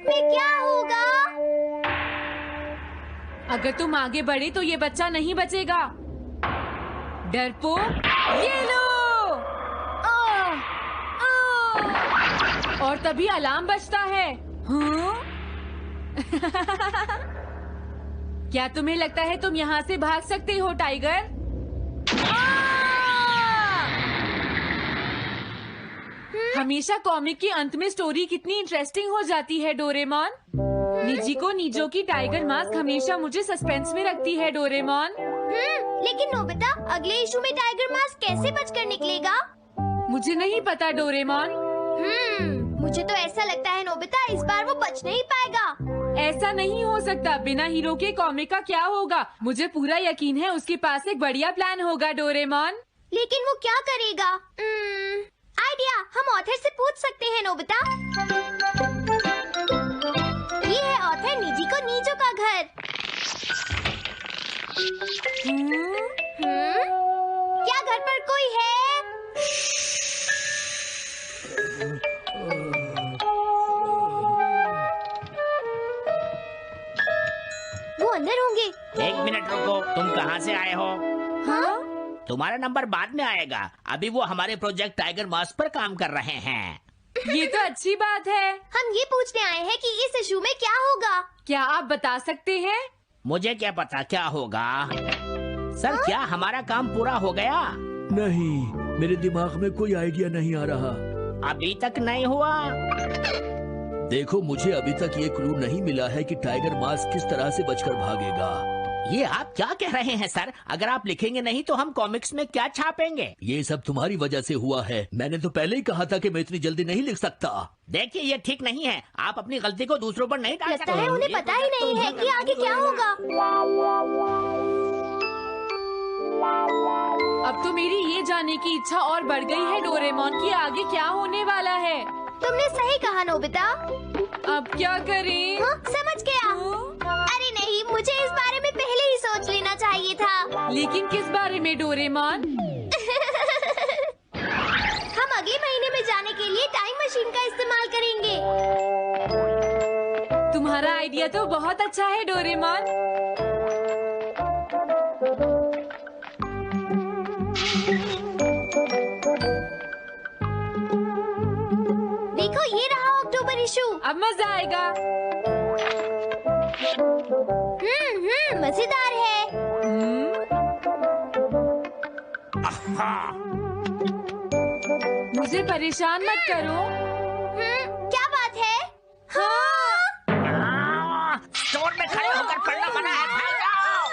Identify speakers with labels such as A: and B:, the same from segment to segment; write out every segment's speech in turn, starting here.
A: में क्या होगा?
B: अगर तुम आगे बढ़े तो ये बच्चा नहीं बचेगा। डरपोक, ये लो। और तभी अलार्म बजता है। हाँ? क्या तुम्हें लगता है तुम यहाँ से भाग सकते हो टाइगर? हमेशा कॉमिक के अंत में स्टोरी कितनी इंटरेस्टिंग हो जाती है डोरेमोन। निजिको नीजो की टाइगर मास्क हमेशा मुझे सस्पेंस में रखती है डोरेमोन।
A: लेकिन नोबिता, अगले इशू में टाइगर मास्क कैसे बचकर निकलेगा?
B: मुझे नहीं पता डोरेमोन।
A: मुझे तो ऐसा लगता है नोबिता, इस बार वो बच नहीं पाएगा।
B: ऐसा नहीं हो सकता। बिना हीरो के कॉमिक का क्या होगा? मुझे पूरा यकीन है उसके पास एक बढ़िया प्लान होगा डोरेमोन।
A: लेकिन वो क्या करेगा? आइडिया, हम ऑथर से पूछ सकते हैं नोबिता। ये है ऑथर निजिको नीजो का घर। क्या घर पर कोई है? वो अंदर होंगे।
C: एक मिनट रुको, तुम कहाँ से आए हो?
A: हाँ?
C: तुम्हारा नंबर बाद में आएगा। अभी वो हमारे प्रोजेक्ट टाइगर मास्क पर काम कर रहे हैं।
B: ये तो अच्छी बात है।
A: हम ये पूछने आए हैं कि इस इशू में क्या होगा।
B: क्या आप बता सकते हैं?
C: मुझे क्या पता क्या होगा। सर, क्या हमारा काम पूरा हो गया?
D: नहीं, मेरे दिमाग में कोई आइडिया नहीं आ रहा।
C: अभी तक नहीं हुआ।
D: देखो, मुझे अभी तक ये क्लू नहीं मिला है कि टाइगर मास्क किस तरह से बचकर भागेगा।
C: ये आप क्या कह रहे हैं सर? अगर आप लिखेंगे नहीं तो हम कॉमिक्स में क्या छापेंगे?
D: ये सब तुम्हारी वजह से हुआ है। मैंने तो पहले ही कहा था कि मैं इतनी जल्दी नहीं लिख सकता।
C: देखिए, ये ठीक नहीं है। आप अपनी गलती को दूसरों पर नहीं डाल सकते।
A: लगता है उन्हें पता ही नहीं है कि आगे क्या होगा।
B: अब तो मेरी ये जानने की इच्छा और बढ़ गई है डोरेमोन कि आगे क्या होने वाला है।
A: तुमने सही कहा नोबिता।
B: अब क्या करें?
A: समझ गया। अरे नहीं, मुझे इस बारे में पहले ही सोच लेना चाहिए था।
B: लेकिन किस बारे में डोरेमोन?
A: हम अगले महीने में जाने के लिए टाइम मशीन का इस्तेमाल करेंगे।
B: तुम्हारा आइडिया तो बहुत अच्छा है डोरेमोन।
A: देखो, ये रहा अक्टूबर इशू।
B: अब मजा आएगा।
A: मजेदार है।
B: मुझे परेशान मत करो।
A: क्या बात है?
C: स्टोर में खड़े होकर पढ़ना मना है। भाग जाओ।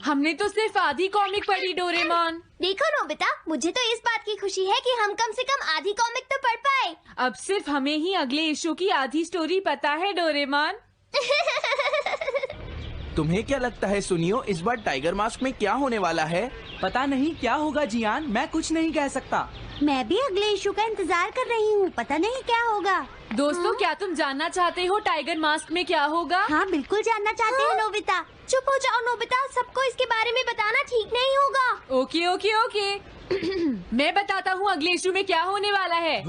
B: हमने तो सिर्फ आधी कॉमिक पढ़ी डोरेमोन।
A: देखो नोबिता, मुझे तो इस बात की खुशी है कि हम कम से कम आधी कॉमिक तो पढ़ पाए।
B: अब सिर्फ हमें ही अगले इशू की आधी स्टोरी पता है डोरेमोन।
E: तुम्हें क्या लगता है सुनियो, इस बार टाइगर मास्क में क्या होने वाला है?
F: पता नहीं क्या होगा जियान, मैं कुछ नहीं कह सकता।
A: मैं भी अगले इशू का इंतजार कर रही हूँ। पता नहीं क्या होगा।
B: दोस्तों, क्या तुम जानना चाहते हो टाइगर मास्क में क्या होगा?
A: हाँ, बिल्कुल जानना चाहते हैं नोबिता। चुप हो जाओ नोबिता, सबको इसके बारे में बताना ठीक नहीं होगा।
B: Okay okay okay. मैं बताता हूँ अगले इशू में क्या होने वाला है।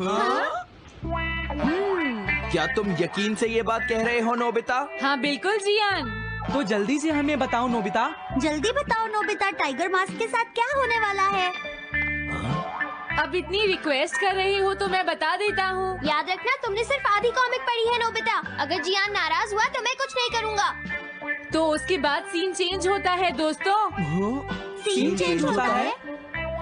E: क्या तुम यकीन से ये बात कह रहे हो नोबिता?
B: हाँ बिल्कुल जियान।
F: तो जल्दी से हमें बताओ नोबिता।
A: जल्दी बताओ नोबिता, टाइगर मास्क के साथ क्या होने वाला है?
B: अब इतनी रिक्वेस्ट कर रहे हो तो मैं बता देता हूँ।
A: याद रखना, तुमने सिर्फ आधी कॉमिक पढ़ी है नोबिता। अगर जियान नाराज हुआ तो मैं कुछ नहीं करूँगा।
B: तो उसके बाद सीन चेंज होता है दोस्तों।
A: सीन चेंज होता है?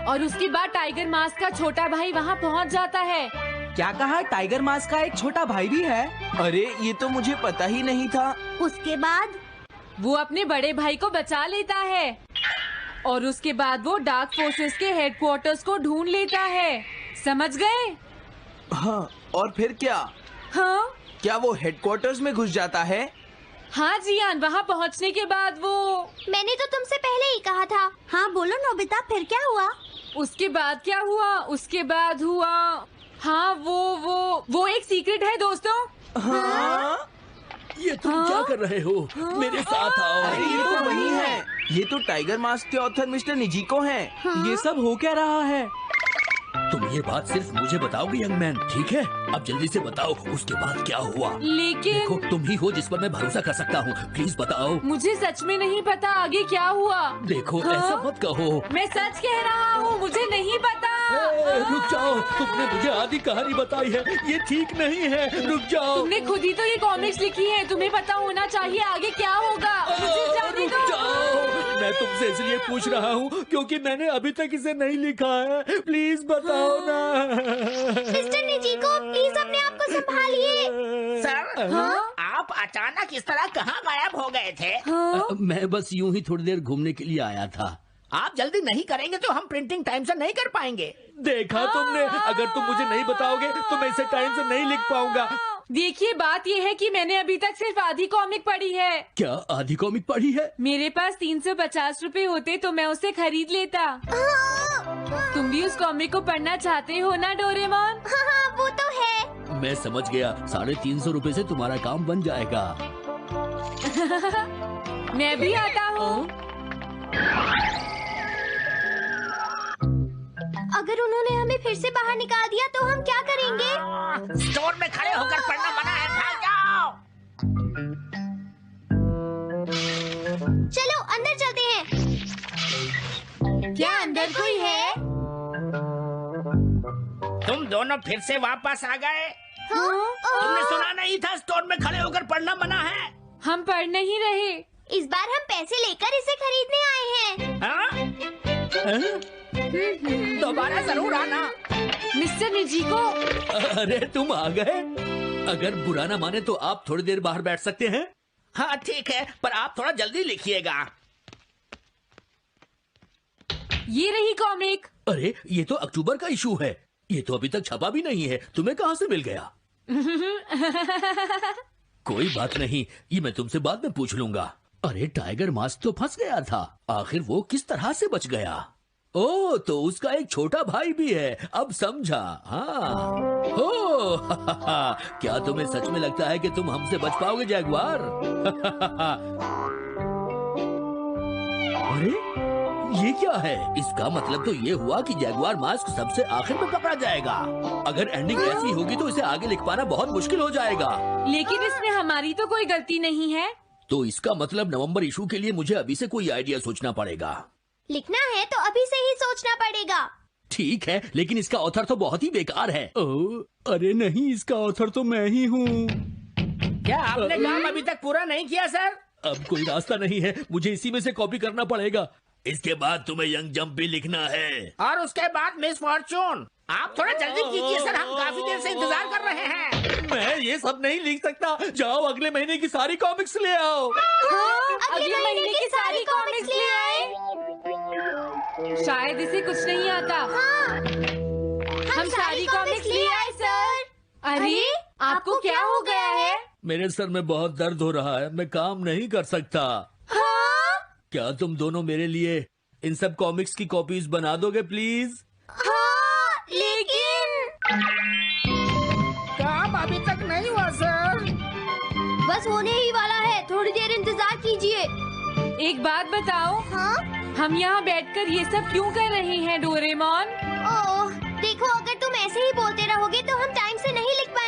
B: और उसके बाद टाइगर मास्क का छोटा भाई वहाँ पहुँच जाता है।
F: क्या कहा? टाइगर मास्क का एक छोटा भाई भी है?
E: अरे, ये तो मुझे पता ही नहीं था।
A: उसके बाद
B: वो अपने बड़े भाई को बचा लेता है और उसके बाद वो डार्क फोर्सेस के हेडक्वार्टर्स को ढूंढ लेता है। समझ गए?
E: हाँ, और फिर क्या?
B: हाँ,
E: क्या वो हेडक्वार्टर्स में घुस जाता है?
B: हाँ जियान, वहाँ पहुँचने के बाद वो।
A: मैंने तो तुमसे पहले ही कहा था। हाँ बोलो नोबिता, फिर क्या हुआ?
B: उसके बाद क्या हुआ? उसके बाद हुआ, हाँ वो एक सीक्रेट है दोस्तों।
E: हाँ?
D: ये तुम क्या कर रहे हो? मेरे साथ आओ।
E: अरे, ये तो वही है। ये तो टाइगर मास्क के ऑथर मिस्टर निजिको हैं।
F: ये सब हो क्या रहा है?
D: तुम ये बात सिर्फ मुझे बताओगे यंग मैन, ठीक है? अब जल्दी से बताओ उसके बाद क्या हुआ।
B: लेकिन
D: देखो तुम ही हो जिस पर मैं भरोसा कर सकता हूँ, प्लीज बताओ।
B: मुझे सच में नहीं पता आगे क्या हुआ।
D: देखो
B: हाँ?
D: ऐसा मत कहो।
B: मैं सच कह रहा हूँ, मुझे नहीं पता।
D: रुक जाओ, तुमने मुझे आधी कहानी बताई है, ये ठीक नहीं है, रुक जाओ।
B: तुमने खुद ही तो ये कॉमिक्स लिखी है, तुम्हें पता होना चाहिए आगे क्या होगा। मुझे जाने
D: रुक
B: दो।
D: जाओ, मैं तुमसे इसलिए पूछ रहा हूँ क्योंकि मैंने अभी तक इसे नहीं लिखा है, प्लीज बताओ ना।
A: मिस्टर निजीको, प्लीज अपने आप को संभालिए।
C: सर,
B: हाँ?
C: आप अचानक इस तरह कहाँ गायब हो गए थे?
B: हाँ?
D: मैं बस यूं ही थोड़ी देर घूमने के लिए आया था।
C: आप जल्दी नहीं करेंगे तो हम प्रिंटिंग टाइम से नहीं कर पाएंगे।
D: देखा तुमने, अगर तुम मुझे नहीं बताओगे तो मैं इसे टाइम से नहीं लिख पाऊंगा।
B: देखिए बात ये है कि मैंने अभी तक सिर्फ आधी कॉमिक पढ़ी है।
D: क्या आधी कॉमिक पढ़ी है?
B: मेरे पास 350 रुपए होते तो मैं उसे खरीद लेता। तुम भी उस कॉमिक को पढ़ना चाहते हो ना डोरेमोन?
A: हाँ, वो तो है।
D: मैं समझ गया, 350 रुपए से तुम्हारा काम बन जाएगा।
B: मैं भी आता हूँ।
A: अगर उन्होंने हमें फिर से बाहर निकाल दिया तो हम क्या करेंगे?
C: स्टोर में खड़े होकर पढ़ना मना है, भाग जाओ।
A: चलो अंदर चलते हैं। क्या अंदर कोई है?
C: तुम दोनों फिर से वापस आ गए।
A: हाँ?
C: तुमने सुना नहीं था स्टोर में खड़े होकर पढ़ना मना है?
B: हम पढ़ नहीं रहे।
A: इस बार हम पैसे लेकर इसे खरीदने आए हैं।
C: हाँ? दोबारा जरूर आना।
B: मिस्टर निजीको,
D: अरे तुम आ गए। अगर बुरा ना माने तो आप थोड़ी देर बाहर बैठ सकते हैं।
C: हाँ ठीक है, पर आप थोड़ा जल्दी लिखिएगा।
B: ये रही कॉमिक।
D: अरे ये तो अक्टूबर का इशू है, ये तो अभी तक छपा भी नहीं है, तुम्हें कहाँ से मिल गया? कोई बात नहीं, ये मैं तुमसे बाद में पूछ लूंगा। अरे टाइगर मास्क तो फंस गया था, आखिर वो किस तरह से बच गया? ओ तो उसका एक छोटा भाई भी है, अब समझा। हाँ ओ क्या तुम्हें सच में लगता है कि तुम हमसे बच पाओगे जैगुआर? अरे ये क्या है? इसका मतलब तो ये हुआ कि जैगुआर मास्क सबसे आखिर में पकड़ा जाएगा। अगर एंडिंग ऐसी होगी तो इसे आगे लिख पाना बहुत मुश्किल हो जाएगा।
B: लेकिन इसमें हमारी तो कोई गलती नहीं है।
D: तो इसका मतलब नवंबर इशू के लिए मुझे अभी से कोई आइडिया सोचना पड़ेगा।
A: लिखना है तो अभी से ही सोचना पड़ेगा।
D: ठीक है, लेकिन इसका ऑथर तो बहुत ही बेकार है। अरे नहीं, इसका ऑथर तो मैं ही हूँ।
C: क्या आपने काम अभी तक पूरा नहीं किया सर?
D: अब कोई रास्ता नहीं है, मुझे इसी में से कॉपी करना पड़ेगा। इसके बाद तुम्हें यंग जंप भी लिखना है।
C: और उसके बाद मिस फॉर्चून। आप थोड़ा जल्दी कीजिए सर, हम काफी देर से इंतजार कर रहे हैं।
D: मैं ये सब नहीं लिख सकता, जाओ अगले महीने की सारी कॉमिक्स ले आओ।
B: हाँ,
A: अगले महीने की सारी कॉमिक्स ले आए।
B: शायद इसे कुछ नहीं आता।
A: हाँ,
B: हम सारी कॉमिक्स ले आए सर। अरे आपको क्या हो गया है?
D: मेरे सर में बहुत दर्द हो रहा है, मैं काम नहीं कर सकता।
A: हाँ,
D: क्या तुम दोनों मेरे लिए इन सब कॉमिक्स की कॉपीज बना दोगे प्लीज?
A: हाँ, लेकिन
C: काम अभी तक नहीं हुआ सर।
A: बस होने ही वाला है, थोड़ी देर इंतजार कीजिए।
B: एक बात बताओ,
A: हाँ?
B: हम यहाँ बैठकर ये सब क्यों कर रहे हैं डोरेमोन?
A: ओह, देखो अगर तुम ऐसे ही बोलते रहोगे तो हम टाइम से नहीं लिख पाएंगे।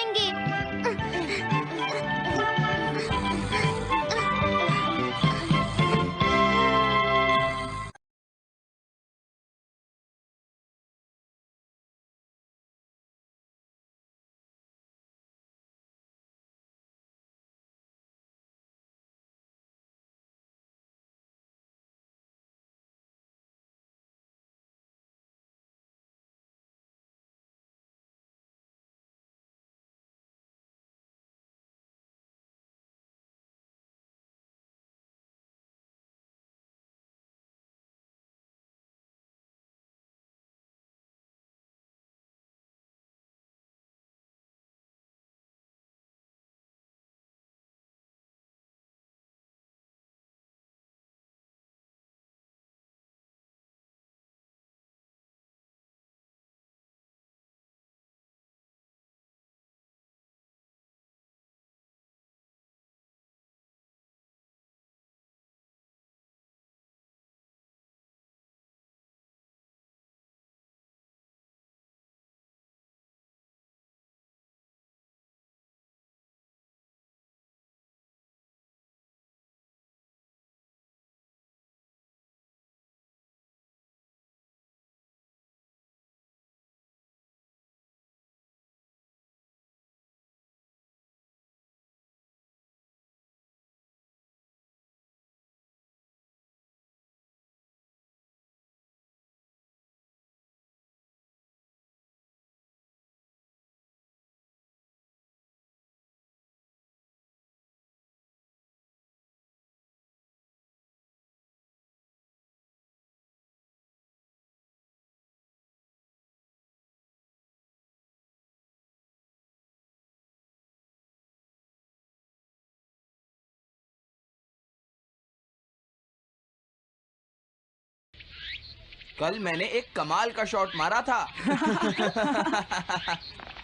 E: कल मैंने एक कमाल का शॉट मारा था।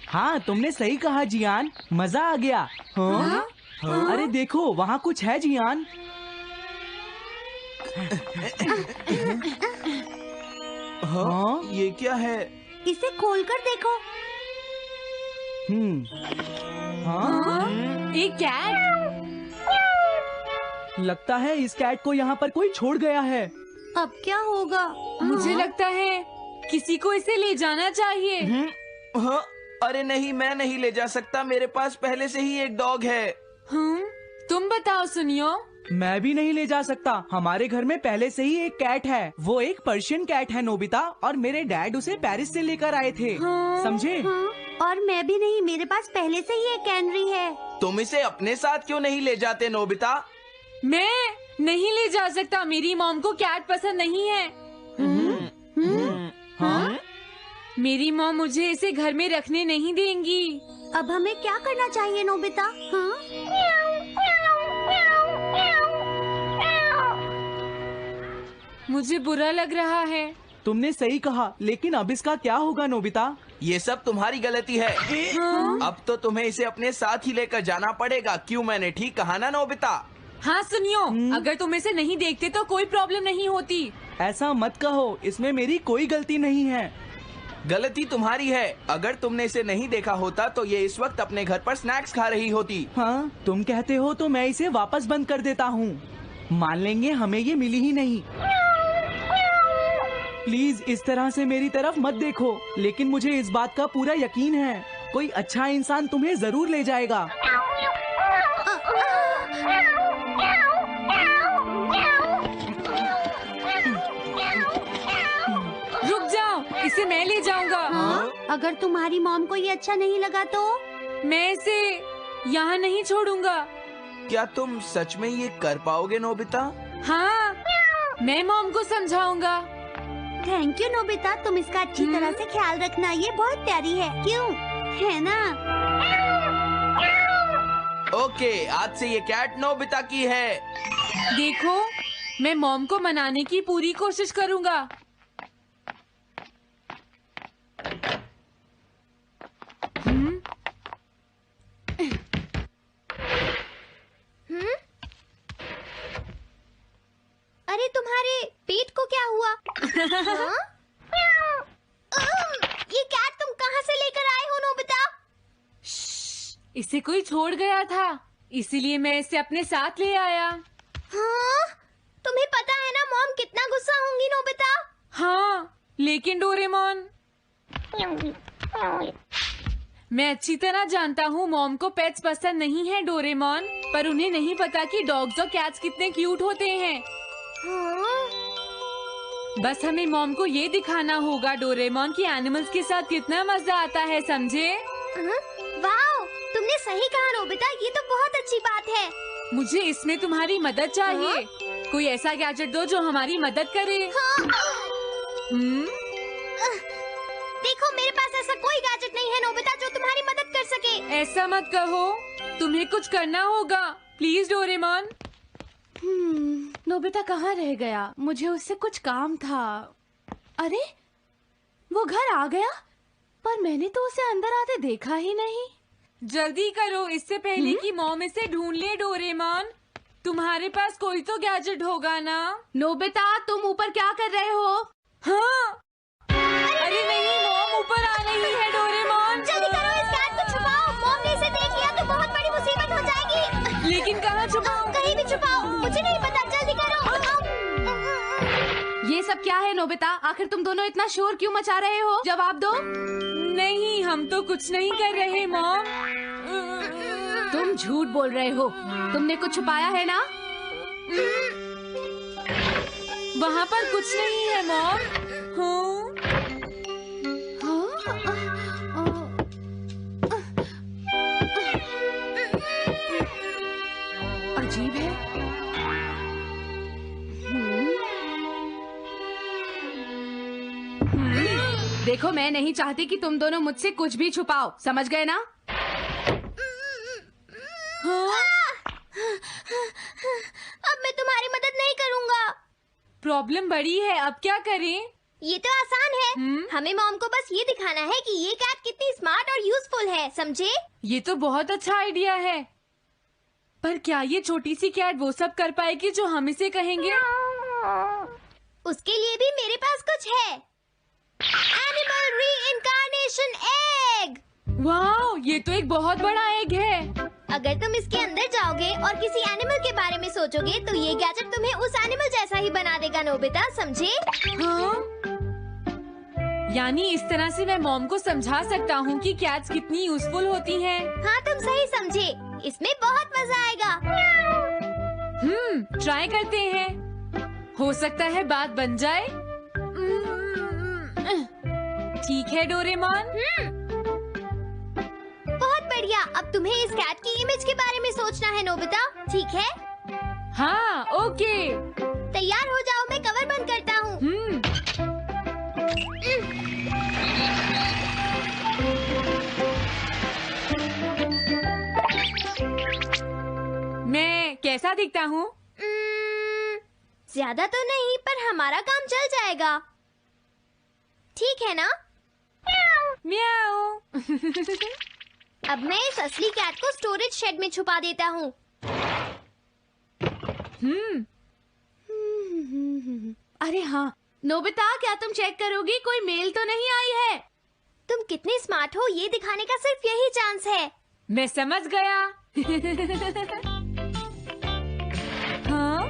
F: हाँ, तुमने सही कहा जियान, मजा आ गया। हाँ? अरे देखो, वहाँ कुछ है जियान। हाँ?
E: ये क्या है?
A: इसे खोलकर देखो।
F: हाँ?
B: एक कैट।
F: लगता है इस कैट को यहाँ पर कोई छोड़ गया है।
A: अब क्या होगा?
B: मुझे लगता है किसी को इसे ले जाना चाहिए।
E: हाँ? अरे नहीं, मैं नहीं ले जा सकता, मेरे पास पहले से ही एक डॉग है।
B: तुम बताओ सुनियो।
F: मैं भी नहीं ले जा सकता, हमारे घर में पहले से ही एक कैट है। वो एक पर्शियन कैट है नोबिता, और मेरे डैड उसे पेरिस से लेकर आए थे। समझे?
A: और मैं भी नहीं, मेरे पास पहले से ही एक कैनरी है।
E: तुम इसे अपने साथ क्यों नहीं ले जाते नोबिता?
B: मैं नहीं ले जा सकता, मेरी मॉम को कैट पसंद नहीं है।
F: हाँ?
B: मेरी मॉम मुझे इसे घर में रखने नहीं देंगी।
A: अब हमें क्या करना चाहिए नोबिता? हाँ?
B: मुझे बुरा लग रहा है।
F: तुमने सही कहा, लेकिन अब इसका क्या होगा नोबिता?
E: ये सब तुम्हारी गलती है। अब तो तुम्हें इसे अपने साथ ही लेकर जाना पड़ेगा। क्यों, मैंने ठीक कहा ना नोबिता?
B: हाँ सुनियो, अगर तुम इसे नहीं देखते तो कोई प्रॉब्लम नहीं होती।
F: ऐसा मत कहो, इसमें मेरी कोई गलती नहीं है।
E: गलती तुम्हारी है। अगर तुमने इसे नहीं देखा होता तो ये इस वक्त अपने घर पर स्नैक्स खा रही होती।
F: हाँ, तुम कहते हो तो मैं इसे वापस बंद कर देता हूँ। मान लेंगे हमें ये मिली ही नहीं। प्लीज इस तरह से मेरी तरफ मत देखो, लेकिन मुझे इस बात का पूरा यकीन है, कोई अच्छा इंसान तुम्हें जरूर ले जाएगा।
B: रुक जाओ, इसे मैं ले जाऊंगा।
A: अगर तुम्हारी मॉम को ये अच्छा नहीं लगा तो?
B: मैं इसे यहाँ नहीं छोड़ूंगा।
E: क्या तुम सच में ये कर पाओगे नोबिता?
B: हाँ, मैं मॉम को समझाऊंगा।
A: थैंक यू नोबिता, तुम इसका अच्छी तरह से ख्याल रखना, ये बहुत प्यारी है। क्यों, है ना?
E: ओके, आज से ये कैट नोबिता की है।
B: देखो, मैं मॉम को मनाने की पूरी कोशिश करूंगा।
A: अरे तुम्हारे पेट को क्या हुआ? हाँ? ये कैट तुम कहाँ से लेकर आए हो नोबिता?
B: इसे कोई छोड़ गया था, इसीलिए मैं इसे अपने साथ ले आया।
A: हाँ? तुम्हें पता है ना मॉम कितना गुस्सा होंगी नोबिता?
B: हाँ, लेकिन डोरेमोन, मैं अच्छी तरह जानता हूँ मॉम को पेट्स पसंद नहीं है डोरेमोन, पर उन्हें नहीं पता कि डॉग्स और कैट्स कितने क्यूट होते हैं।
A: हाँ?
B: बस हमें मॉम को ये दिखाना होगा डोरेमोन कि एनिमल्स के साथ कितना मजा आता है, समझे?
A: वाओ, तुमने सही कहा नोबिता, ये तो बहुत अच्छी बात है।
B: मुझे इसमें तुम्हारी मदद चाहिए। कोई ऐसा गैजेट दो जो हमारी मदद करे।
A: देखो, मेरे पास ऐसा कोई गैजेट नहीं है नोबिता जो तुम्हारी मदद कर सके।
B: ऐसा मत कहो, तुम्हें कुछ करना होगा, प्लीज डोरेमोन।
G: नोबिता कहाँ रह गया? मुझे उससे कुछ काम था। अरे, वो घर आ गया, पर मैंने तो उसे अंदर आते देखा ही नहीं।
B: जल्दी करो, इससे पहले कि मॉम इसे ढूंढ ले डोरेमोन। तुम्हारे पास कोई तो गैजेट होगा ना?
G: नोबिता, तुम ऊपर क्या कर रहे हो?
B: हाँ, अरे नहीं, मॉम ऊपर आ रही है डोरेमोन।
A: जल्दी करो, इस कैट को छुपाओ। मॉम ने इसे देख लिया तो बहुत बड़ी मुसीबत हो जाएगी।
B: लेकिन कहाँ छुपाऊं?
A: कहीं भी छुपाओ, मुझे नहीं पता, जल्दी करो।
G: ये सब क्या है नोबिता? आखिर तुम दोनों इतना शोर क्यों मचा रहे हो? जवाब दो।
B: नहीं, हम तो कुछ नहीं कर रहे मॉम।
G: तुम झूठ बोल रहे हो, तुमने कुछ छुपाया है ना?
B: वहाँ पर कुछ नहीं है मॉम।
G: अजीब है। देखो, मैं नहीं चाहती कि तुम दोनों मुझसे कुछ भी छुपाओ, समझ गए ना?
A: अब मैं तुम्हारी मदद नहीं करूँगा।
B: प्रॉब्लम बड़ी है, अब क्या करें?
A: ये तो आसान है। हमें मॉम को बस ये दिखाना है कि ये कैट कितनी स्मार्ट और यूजफुल है, समझे?
B: ये तो बहुत अच्छा आइडिया है, पर क्या ये छोटी सी कैट वो सब कर पाएगी जो हम इसे कहेंगे?
A: उसके लिए भी मेरे पास कुछ है। Animal reincarnation egg.
B: वाह, ये तो एक बहुत बड़ा एग है।
A: अगर तुम इसके अंदर जाओगे और किसी एनिमल के बारे में सोचोगे तो ये गैजेट तुम्हें उस एनिमल जैसा ही बना देगा, नोबिता, समझे?
B: हाँ? यानी इस तरह से मैं मॉम को समझा सकता हूँ कि कैट्स कितनी यूजफुल होती हैं।
A: हाँ, तुम सही समझे। इसमें बहुत मजा आएगा।
B: ट्राई करते हैं। हो सकता है बात बन जाए। ठीक है डोरेमोन।
A: बहुत बढ़िया। अब तुम्हें इस कैट की इमेज के बारे में सोचना है, नोबिता, ठीक है?
B: हाँ, ओके।
A: तैयार हो जाओ, मैं कवर बंद करता हूँ।
B: मैं कैसा दिखता हूँ?
A: ज्यादा तो नहीं, पर हमारा काम चल जाएगा, ठीक है ना?
B: म्याऊ।
A: अब मैं इस असली कैट को स्टोरेज शेड में छुपा देता हूँ।
G: अरे हाँ, नोबिता, क्या तुम चेक करोगी कोई मेल तो नहीं आई है?
A: तुम कितने स्मार्ट हो ये दिखाने का सिर्फ यही चांस है।
B: मैं समझ गया। हाँ?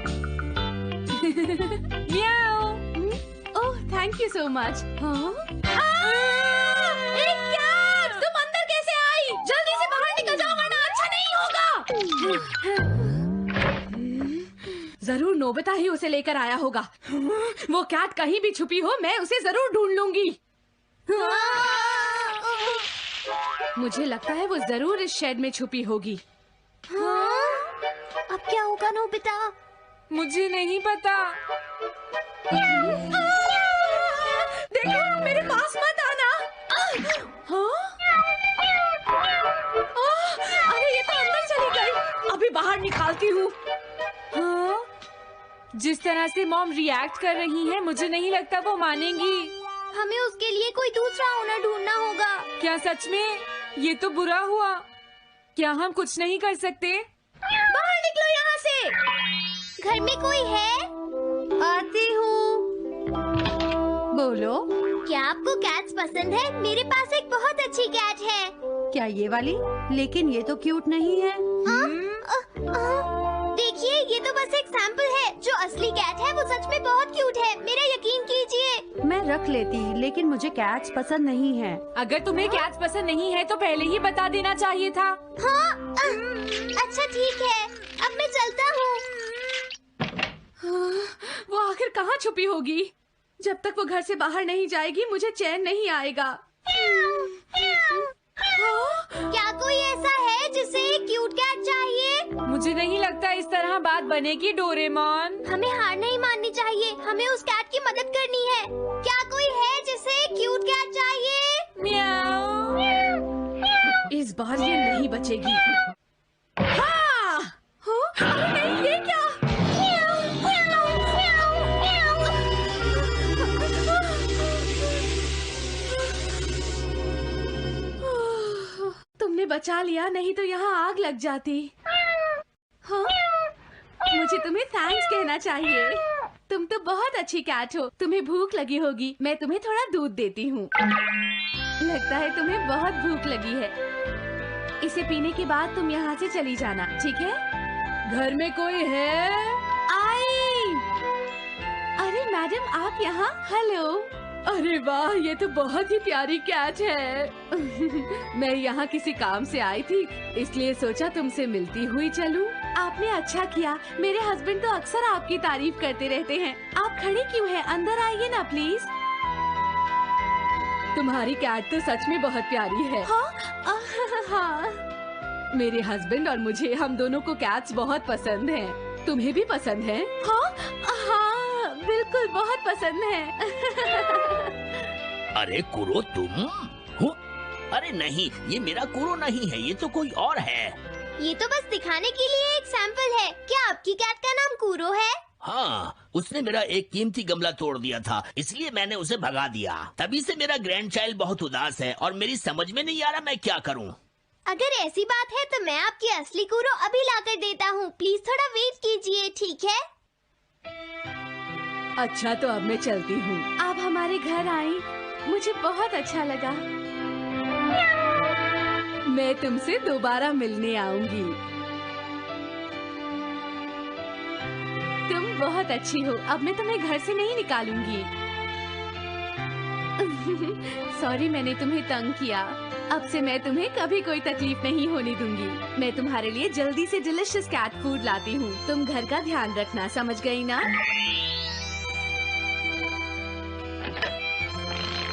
B: म्याऊ।
G: ओह, थैंक यू सो मच। तुम अंदर कैसे आई? जल्दी से बाहर निकल जाओ वरना अच्छा नहीं होगा। जरूर नोबिता ही उसे लेकर आया होगा। वो कैट कहीं भी छुपी हो, मैं उसे जरूर ढूंढ लूंगी। मुझे लगता है वो जरूर इस शेड में छुपी होगी।
A: अब क्या होगा, नोबिता?
B: मुझे नहीं पता।
G: देखो, मेरे पास मत आना। अरे ये तो अंदर चली गई। अभी बाहर निकालती हूँ।
B: हाँ? जिस तरह से मॉम रिएक्ट कर रही है, मुझे नहीं लगता वो मानेंगी।
A: हमें उसके लिए कोई दूसरा ओनर ढूंढना होगा।
B: क्या सच में? ये तो बुरा हुआ। क्या हम कुछ नहीं कर सकते?
A: बाहर निकलो यहाँ से। घर में कोई है? आती हूँ।
G: बोलो,
A: क्या आपको कैट्स पसंद है? मेरे पास एक बहुत अच्छी कैट है।
H: क्या ये वाली? लेकिन ये तो क्यूट नहीं है।
A: देखिए, ये तो बस एक सैंपल है। जो असली कैट है वो सच में बहुत क्यूट है, मेरा यकीन कीजिए।
H: मैं रख लेती, लेकिन मुझे कैट्स पसंद नहीं है।
B: अगर तुम्हें कैट्स पसंद नहीं है तो पहले ही बता देना चाहिए था।
A: हाँ, अच्छा ठीक है, अब मैं चलता हूँ।
G: वो आखिर कहाँ छुपी होगी? जब तक वो घर से बाहर नहीं जाएगी मुझे चैन नहीं आएगा।
A: क्या कोई ऐसा है जिसे एक क्यूट कैट चाहिए?
B: मुझे नहीं लगता इस तरह बात बनेगी डोरेमोन।
A: हमें हार नहीं माननी चाहिए, हमें उस कैट की मदद करनी है। क्या कोई है जिसे एक क्यूट कैट चाहिए?
B: म्याऊ।
G: इस बार ये नहीं बचेगी। हाँ! अरे नहीं, ये क्या? तुमने बचा लिया, नहीं तो यहाँ आग लग जाती। हाँ? मुझे तुम्हें थैंक्स कहना चाहिए। तुम तो बहुत अच्छी कैट हो। तुम्हें भूख लगी होगी, मैं तुम्हें थोड़ा दूध देती हूँ। लगता है तुम्हें बहुत भूख लगी है। इसे पीने के बाद तुम यहाँ से चली जाना, ठीक है? घर में कोई है? आई! अरे मैडम, आप यहाँ? हेलो। अरे वाह, ये तो बहुत ही प्यारी कैट है। मैं यहाँ किसी काम से आई थी, इसलिए सोचा तुमसे मिलती हुई चलूं। आपने अच्छा किया। मेरे हस्बैंड तो अक्सर आपकी तारीफ करते रहते हैं। आप खड़ी क्यों हैं? अंदर आइए ना प्लीज। तुम्हारी कैट तो सच में बहुत प्यारी है। हाँ? हाँ। मेरे हस्बैंड और मुझे, हम दोनों को कैट्स बहुत पसंद हैं। तुम्हें भी पसंद है? हाँ, हाँ, बिल्कुल बहुत पसंद है।
C: अरे कुरो, तुम हो? अरे नहीं, ये मेरा कुरो नहीं है, ये तो कोई और है।
A: ये तो बस दिखाने के लिए एक सैंपल है। क्या आपकी कैट का नाम कूरो है?
C: हाँ, उसने मेरा एक कीमती गमला तोड़ दिया था, इसलिए मैंने उसे भगा दिया। तभी से मेरा ग्रैंड चाइल्ड बहुत उदास है और मेरी समझ में नहीं आ रहा मैं क्या करूँ।
A: अगर ऐसी बात है तो मैं आपकी असली कूरो अभी लाकर देता हूँ। प्लीज थोड़ा वेट कीजिए, ठीक है?
G: अच्छा, तो अब मैं चलती हूँ। आप हमारे घर आई, मुझे बहुत अच्छा लगा। मैं तुमसे दोबारा मिलने आऊंगी। तुम बहुत अच्छी हो। अब मैं तुम्हें घर से नहीं निकालूंगी। सॉरी, मैंने तुम्हें तंग किया। अब से मैं तुम्हें कभी कोई तकलीफ नहीं होने दूंगी। मैं तुम्हारे लिए जल्दी से डिलिशियस कैट फूड लाती हूँ। तुम घर का ध्यान रखना, समझ गई ना?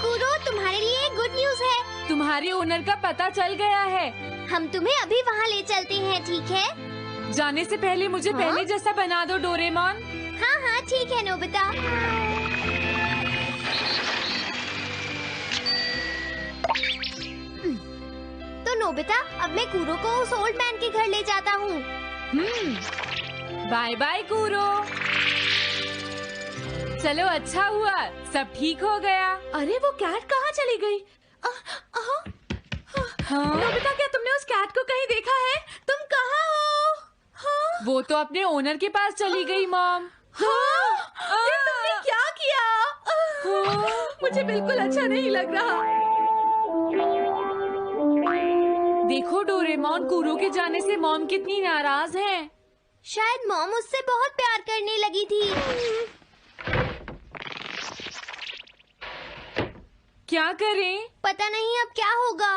A: कूरो, तुम्हारे लिए गुड न्यूज है।
B: तुम्हारे ओनर का पता चल गया है।
A: हम तुम्हें अभी वहाँ ले चलते हैं, ठीक है?
B: जाने से पहले मुझे पहले जैसा बना दो डोरेमोन।
A: हाँ हाँ ठीक है नोबिता। तो नोबिता, अब मैं कूरो को उस ओल्ड मैन के घर ले जाता हूँ।
B: बाय बाय कूरो। चलो, अच्छा हुआ, सब ठीक हो गया।
G: अरे वो कैट कहाँ चली गई? नोबिता, क्या तुमने उस कैट को कहीं देखा है? तुम कहाँ हो? हाँ?
B: वो तो अपने ओनर के पास चली गई मॉम।
G: हाँ? ये तुमने क्या किया? मुझे बिल्कुल अच्छा नहीं लग रहा।
B: देखो डोरेमोन, कूरो के जाने से मॉम कितनी नाराज हैं।
A: शायद मॉम उससे बहुत प्यार करने लगी थी।
B: क्या करें?
A: पता नहीं अब क्या होगा।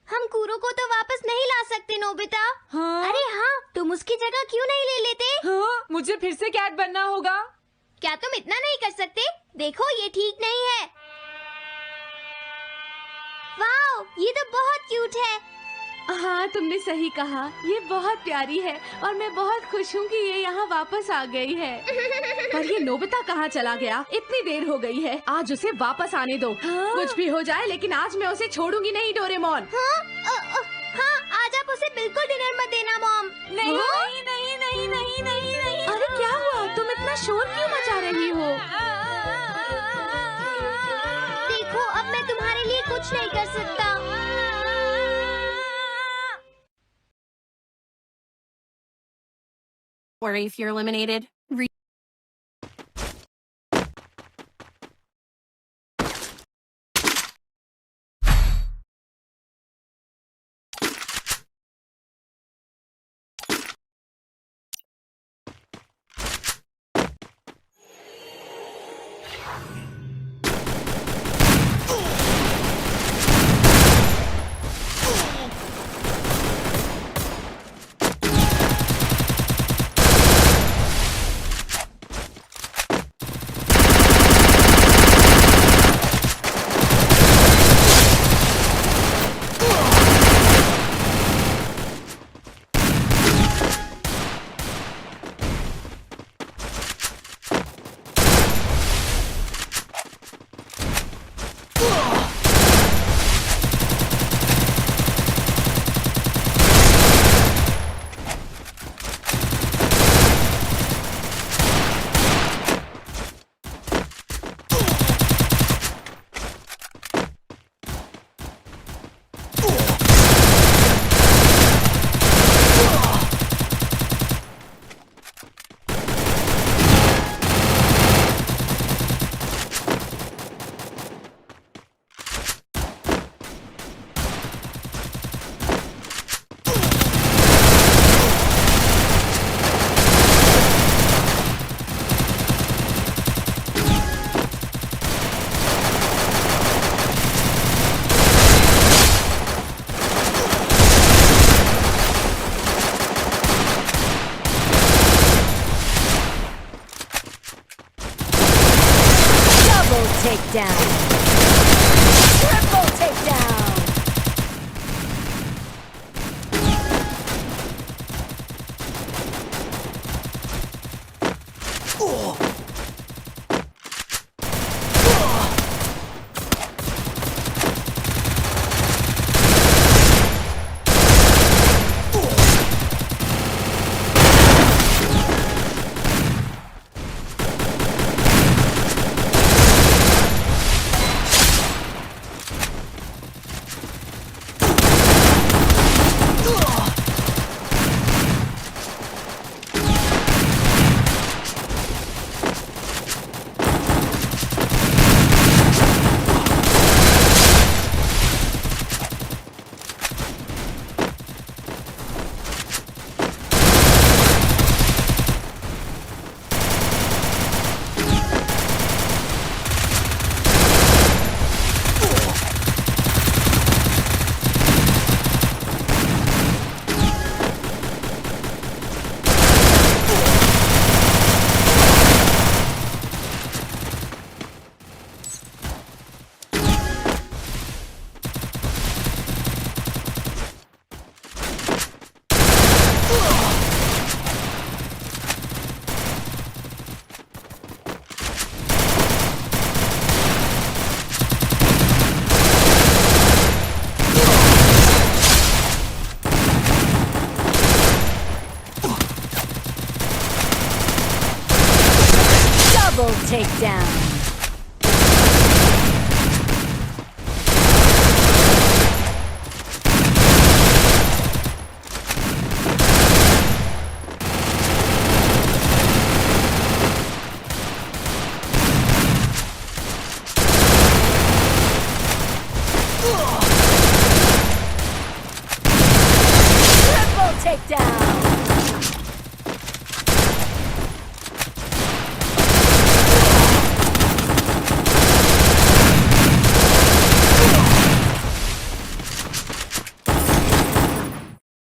A: हम कूरो को तो वापस नहीं ला सकते नोबिता।
B: हाँ?
A: अरे हाँ, तुम उसकी जगह क्यों नहीं ले लेते?
B: हाँ? मुझे फिर से कैट बनना होगा।
A: क्या तुम इतना नहीं कर सकते? देखो, ये ठीक नहीं है। वाओ, ये तो बहुत क्यूट है।
G: हाँ, तुमने सही कहा। ये बहुत प्यारी है और मैं बहुत खुश हूँ कि ये यहाँ वापस आ गई है। पर ये नोबिता कहाँ चला गया? इतनी देर हो गई है। आज उसे वापस आने दो।
B: हाँ?
G: कुछ भी हो जाए, लेकिन आज मैं उसे छोड़ूंगी नहीं, डोरेमोन।
A: हाँ, आज आप उसे बिल्कुल डिनर मत देना मॉम।
B: नहीं
G: हाँ?
B: नहीं नहीं नहीं नहीं नहीं नहीं।
G: अरे क्या हुआ? तुम इतना शोर क्यों मचा रही हो?
A: देखो, अब मैं तुम्हारे लिए कुछ नहीं कर सकता।
I: Worry if you're eliminated. takedown.